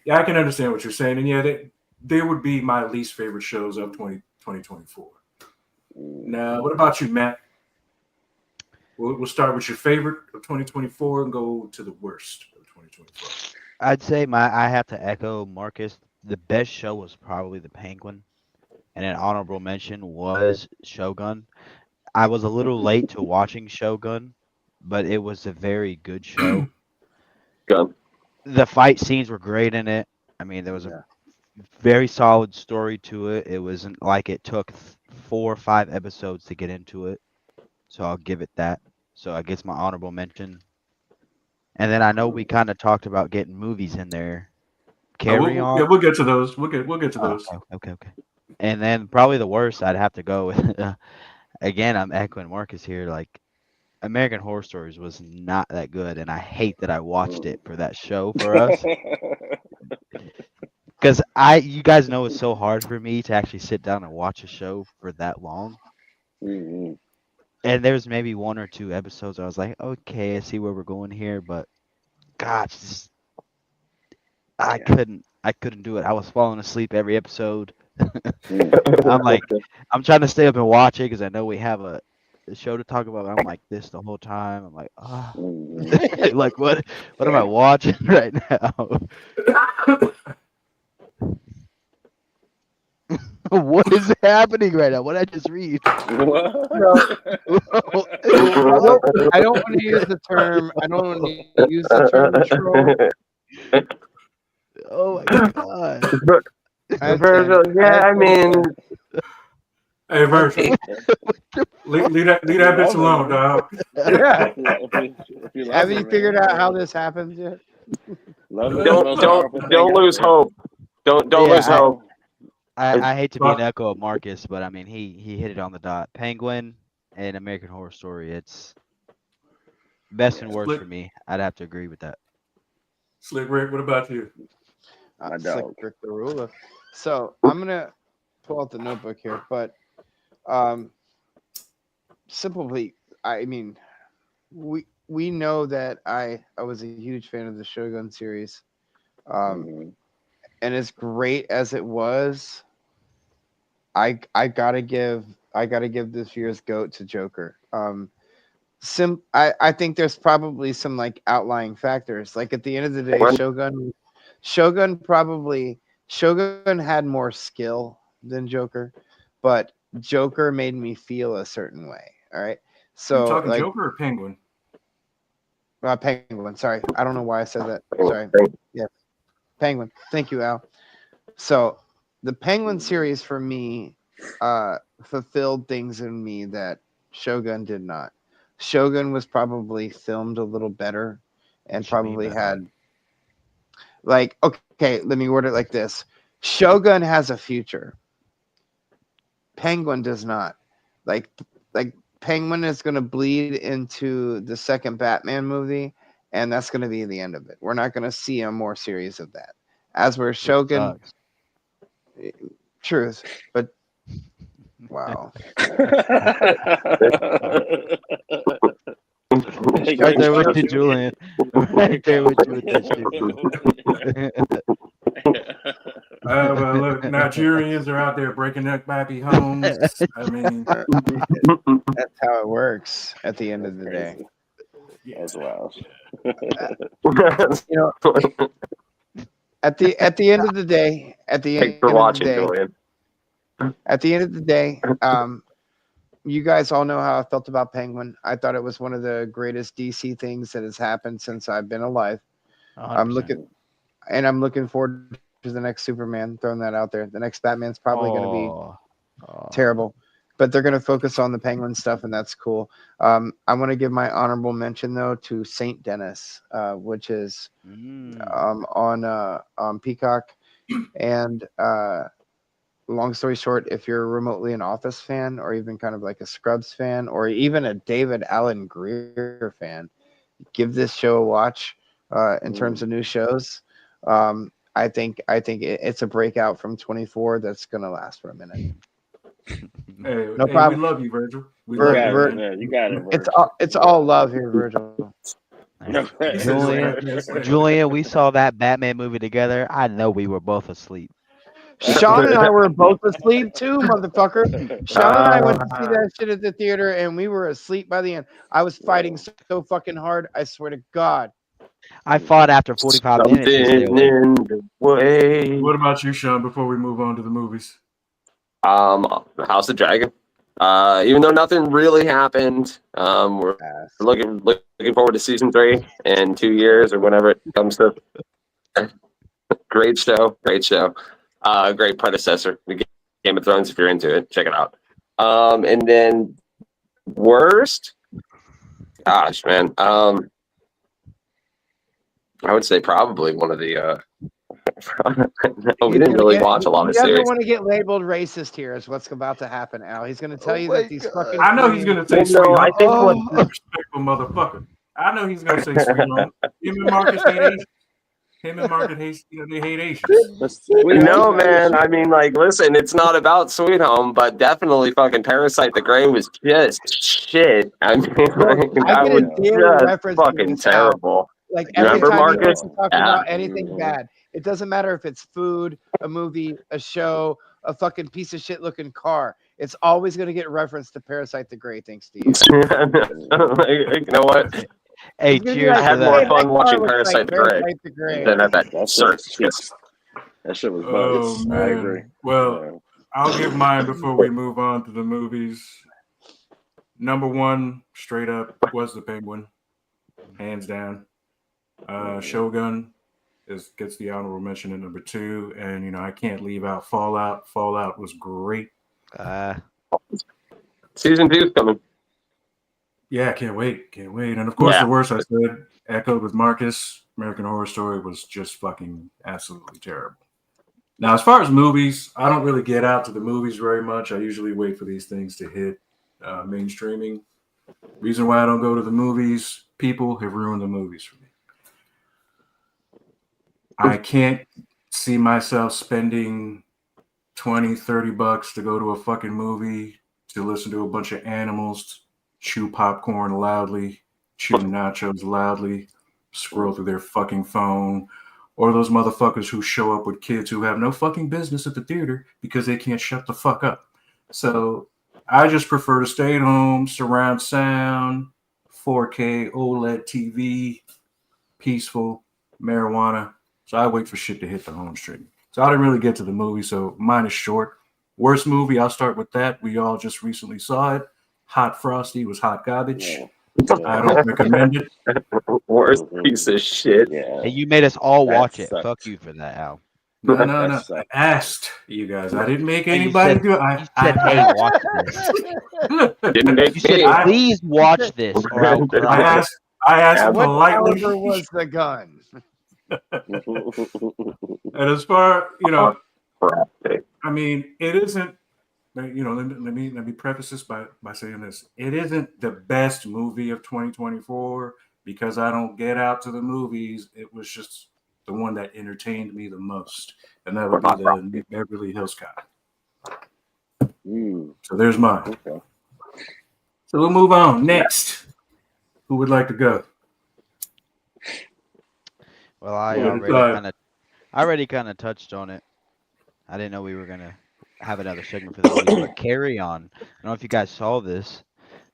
yeah, I can understand what you're saying, and yeah, they would be my least favorite shows of 2024. Now, what about you, Matt? We'll start with your favorite of 2024 and go to the worst of 2024. I'd say I have to echo Marcus. The best show was probably The Penguin, and an honorable mention was Shogun. I was a little late to watching Shogun, but it was a very good show. Gun. The fight scenes were great in it. I mean, there was a very solid story to it. It wasn't like it took 4 or 5 episodes to get into it. So I'll give it that. So I guess my honorable mention. And then I know we kind of talked about getting movies in there. Carry On. Yeah, we'll get to those. We'll get to those. Okay. And then probably the worst, I'd have to go with. Again, I'm echoing Marcus here. Like, American Horror Stories was not that good, and I hate that I watched it for that show for us. Because you guys know it's so hard for me to actually sit down and watch a show for that long. And there's maybe 1 or 2 episodes I was like, okay, I see where we're going here, but gosh, I couldn't do it. I was falling asleep every episode. I'm like, I'm trying to stay up and watch it because I know we have a show to talk about. I'm like this the whole time. I'm like, like what am I watching right now? What is happening right now? What did I just read? I don't want to use the term. I don't want to use the term troll. Oh my god! Virgil, yeah, I mean, hey, Virgil, leave that bitch alone, dog. Have you figured out how this happens yet? Don't lose hope. Don't lose hope. I hate to be an echo of Marcus, but I mean he hit it on the dot. Penguin and American Horror Story. It's best and worst for me. I'd have to agree with that. Slick Rick, what about you? Slick Rick the Ruler. So I'm gonna pull out the notebook here, but simply, I mean, we know that I was a huge fan of the Shogun series, and as great as it was, I gotta give this year's GOAT to Joker. I think there's probably some like outlying factors. Like at the end of the day, Shogun had more skill than Joker, but Joker made me feel a certain way. All right. So you talking like, Joker or Penguin? Penguin. Sorry, I don't know why I said that. Sorry. Yeah, Penguin. Thank you, Al. So the Penguin series for me fulfilled things in me that Shogun did not. Shogun was probably filmed a little better and probably had like, okay, let me word it like this. Shogun has a future. Penguin does not. Like Penguin is going to bleed into the second Batman movie, and that's going to be the end of it. We're not going to see a more series of that. As where Shogun, Truth, but wow. Right there with you, Julian. Right there with you with that shit. Well, look, Nigerians are out there breaking up happy homes. I mean, That's how it works at the end of the day. That's wild. You know, at the end of the day, Thanks for watching, Julian. At the end of the day, you guys all know how I felt about Penguin. I thought it was one of the greatest DC things that has happened since I've been alive. 100%. I'm looking forward to the next Superman. Throwing that out there, the next Batman's probably going to be terrible, but they're going to focus on the Penguin stuff, and that's cool. I want to give my honorable mention though to Saint Dennis, which is on Peacock, and long story short, if you're remotely an Office fan, or even kind of like a Scrubs fan, or even a David Alan Grier fan, give this show a watch. In terms of new shows, I think it's a breakout from 24 that's gonna last for a minute. No problem. We love you, Virgil. We love you, man. You got it, Virgil. It's all love here, Virgil. Julian, we saw that Batman movie together. I know we were both asleep. Sean and I were both asleep too, motherfucker. Sean and I went to see that shit at the theater, and we were asleep by the end. I was fighting so fucking hard. I swear to God. I fought after 45 minutes. What about you, Sean, before we move on to the movies? House of Dragon. Even though nothing really happened, we're looking forward to season 3 in 2 years or whenever it comes to. Great show. Great predecessor to Game of Thrones. If you're into it, check it out. And then worst, gosh, man. I would say probably one of the. We didn't really watch a lot of series. You don't want to get labeled racist here, is what's about to happen, Al. He's going to tell you that these fucking. I know he's going to say Sweet Home. I think respectful motherfucker. I know he's going to say Sweet Home. Him and Marcus hate Asians. Him and Marcus hate, they hate Asians. No, man. I mean, like, listen, it's not about Sweet Home, but definitely fucking Parasite the Grey was just shit. I mean, that was just fucking terrible. Like every time you talk about anything bad, it doesn't matter if it's food, a movie, a show, a fucking piece of shit looking car. It's always going to get referenced to Parasite the Grey, thanks to you. You know what? Hey, cheers! I had more fun watching Parasite the Grey than at that search. That shit was bugs. I agree. Well, I'll give mine before we move on to the movies. Number 1, straight up, was the Penguin, hands down. Shogun gets the honorable mention at number 2, and I can't leave out Fallout. Fallout was great. Season 2 is coming. Yeah, can't wait. And of course, the worst I said, echoed with Marcus, American Horror Story was just fucking absolutely terrible. Now, as far as movies, I don't really get out to the movies very much. I usually wait for these things to hit mainstreaming. Reason why I don't go to the movies, people have ruined the movies for me. I can't see myself spending $20-$30 to go to a fucking movie to listen to a bunch of animals chew popcorn loudly, chew nachos loudly, scroll through their fucking phone, or those motherfuckers who show up with kids who have no fucking business at the theater because they can't shut the fuck up. So I just prefer to stay at home, surround sound, 4K, OLED TV, peaceful, marijuana. So I wait for shit to hit the home stream. So I didn't really get to the movie, so mine is short. Worst movie, I'll start with that. We all just recently saw it. Hot Frosty was hot garbage. I don't recommend it. Worst piece of shit. Hey, you made us all watch it. Fuck you for that, Al. No. I asked you guys. I didn't make anybody do it. I said, hey, watch this. You said, please watch this. Or I asked politely. What was the gun? And as far, I mean, it isn't. Let me preface this by saying this. It isn't the best movie of 2024 because I don't get out to the movies. It was just the one that entertained me the most, and that would be the Beverly Hills Cop. So there's mine. Okay. So we'll move on. Next, who would like to go? Well, I Go already ahead. kind of touched on it. I didn't know we were gonna have another segment for the movie, but Carry On. I don't know if you guys saw this,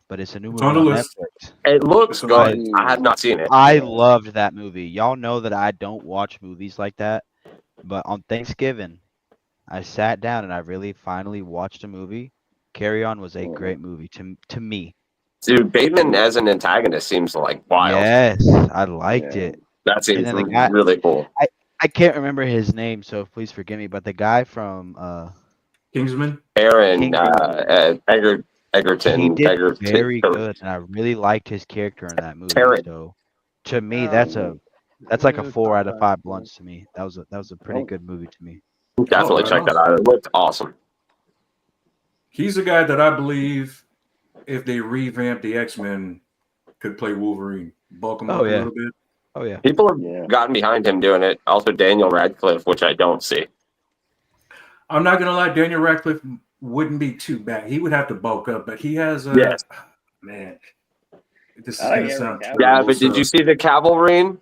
but it's a new It's movie on the on list. Netflix. It looks It's on good. the- I have not seen it. I loved that movie. Y'all know that I don't watch movies like that, but on Thanksgiving, I sat down and I really finally watched a movie. Carry On was a great movie to me. Dude, Bateman as an antagonist seems like wild. Yes, I liked Yeah. it. That seems then the guy- really cool. I can't remember his name, so please forgive me. But the guy from Kingsman. Aaron Kingsman. Egerton. He did Egerton. very good, and I really liked his character in that movie. Aaron. So, to me, that's like a 4 out of 5 blunts to me. That was a pretty good movie to me. Definitely right check on. that out. It looked awesome. He's a guy that I believe, if they revamp the X-Men, could play Wolverine. Bulk him up a little bit. Oh yeah. People have gotten behind him doing it. Also, Daniel Radcliffe, which I don't see. I'm not gonna lie, Daniel Radcliffe wouldn't be too bad. He would have to bulk up, but he has a man. This is I like gonna Henry sound Cavill. Yeah, terrible, but did so- you see the Cavalrine?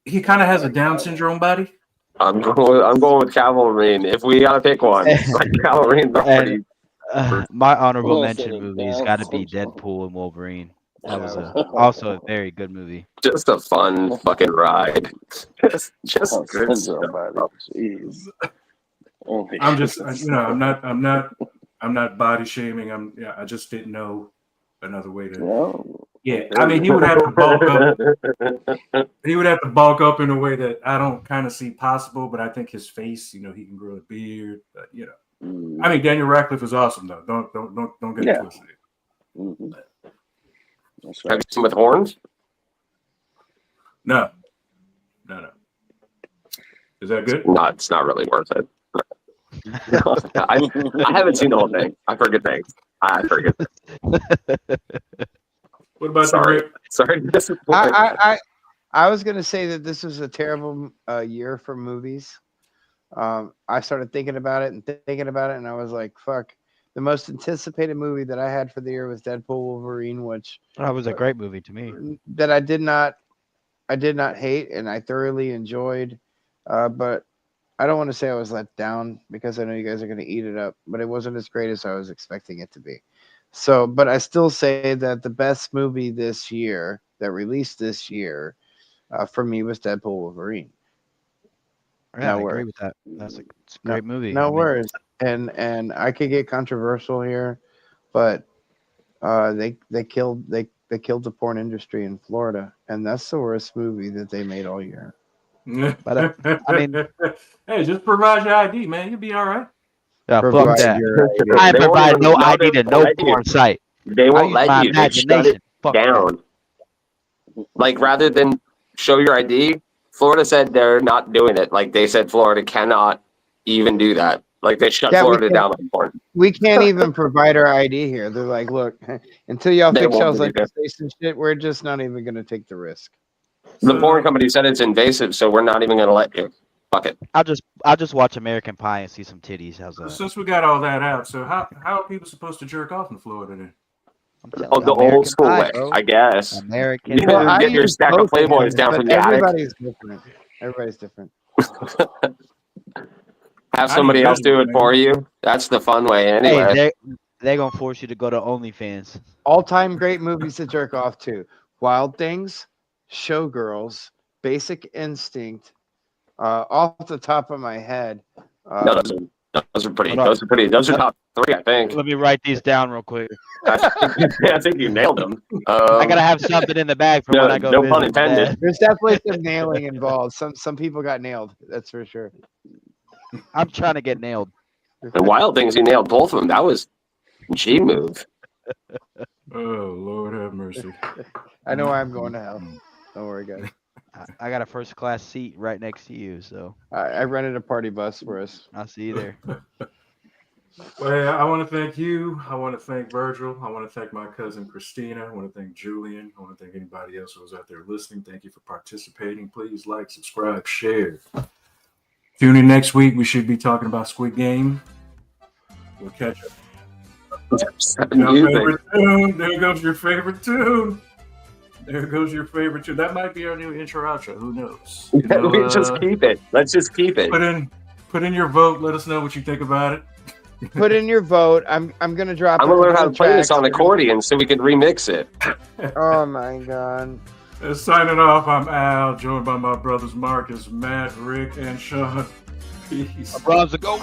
He kind of has a Down syndrome body. I'm going with Cavalrine. If we gotta pick one, like Cavalrine's already. My honorable Well, mention said it movie has down got to be syndrome. Deadpool and Wolverine. That was also a very good movie. Just a fun fucking ride. Just Oh, good syndrome, stuff. buddy. Jeez. Holy I'm just, shit. I'm not body shaming. I just didn't know another way to. No. Yeah, I mean, he would have to bulk up. He would have to bulk up in a way that I don't kind of see possible. But I think his face, he can grow a beard. But I mean, Daniel Radcliffe is awesome though. Don't get it twisted. Mm-hmm. That's Have right. you seen with horns? No. Is that good? No, it's not really worth it. I haven't seen the whole thing. I forget things. I forget. What about Sorry. the Sorry. I was gonna say that this was a terrible year for movies. I started thinking about it, and I was like, "Fuck!" The most anticipated movie that I had for the year was Deadpool Wolverine, which That was a great movie to me. that I did not hate, and I thoroughly enjoyed. But I don't want to say I was let down because I know you guys are going to eat it up, but it wasn't as great as I was expecting it to be. So, but I still say that the best movie this year that released this year for me was Deadpool Wolverine. Yeah, I agree with that. It's a great movie. No worries. And I could get controversial here, but they killed the porn industry in Florida, and that's the worst movie that they made all year. But I mean, hey, just provide your ID, man. You'll be all right. Yeah, Provide fuck that. your ID. I They won't provide even- no no, ID to they no won't let you. porn site. They I won't use let my you. They shut imagination. it Fuck that. down. Like, rather than show your ID, Florida said they're not doing it. Like, they said Florida cannot even do that. Like, they shut Yeah, we Florida can- down on porn. We can't even provide our ID here. They're like, look, until y'all They fix won't y'all's believe like space and shit, we're just not even gonna take the risk. The porn company said it's invasive, so we're not even going to let you. Fuck it. I'll just watch American Pie and see some titties. How's that? Since we got all that out, so how are people supposed to jerk off in Florida then? I'm telling Oh, you, the American old school Pie, way, bro. I guess. American You Pie. know, get your use stack of both Playboys hands, down but from the attic. everybody's different. Everybody's different. Have I somebody need else do it judgment, for you. That's the fun way, anyway. Hey, they're gonna force you to go to OnlyFans. All-time great movies to jerk off to: Wild Things, Showgirls, Basic Instinct. Off the top of my head, No, those are pretty. Hold on. Those are top three, I think. Let me write these down real quick. I think you nailed them. I gotta have something in the bag for when I go no visit pun my intended. dad. there's definitely some nailing involved. Some people got nailed. That's for sure. I'm trying to get nailed. The Wild Things, you nailed both of them. That was G move. Oh, Lord have mercy. I know I'm going to hell. Don't worry, guys. I got a first class seat right next to you, so I rented a party bus for us. I'll see you there. Well, I want to thank you. I want to thank Virgil. I want to thank my cousin Christina. I want to thank Julian. I want to thank anybody else who was out there listening. Thank you for participating. Please like, subscribe, share. Tune in next week. We should be talking about Squid Game. We'll catch up. Favorite tune. There goes your favorite tune. There goes your favorite tune. That might be our new intro outro. Who knows? You know, we just keep it. Let's just keep it. Put in your vote. Let us know what you think about it. Put in your vote. I'm gonna drop. I'm gonna learn how to play this on accordion so we can remix it. Oh my god. Signing off. I'm Al, joined by my brothers Marcus, Matt, Rick, and Sean. Peace. My brothers, go.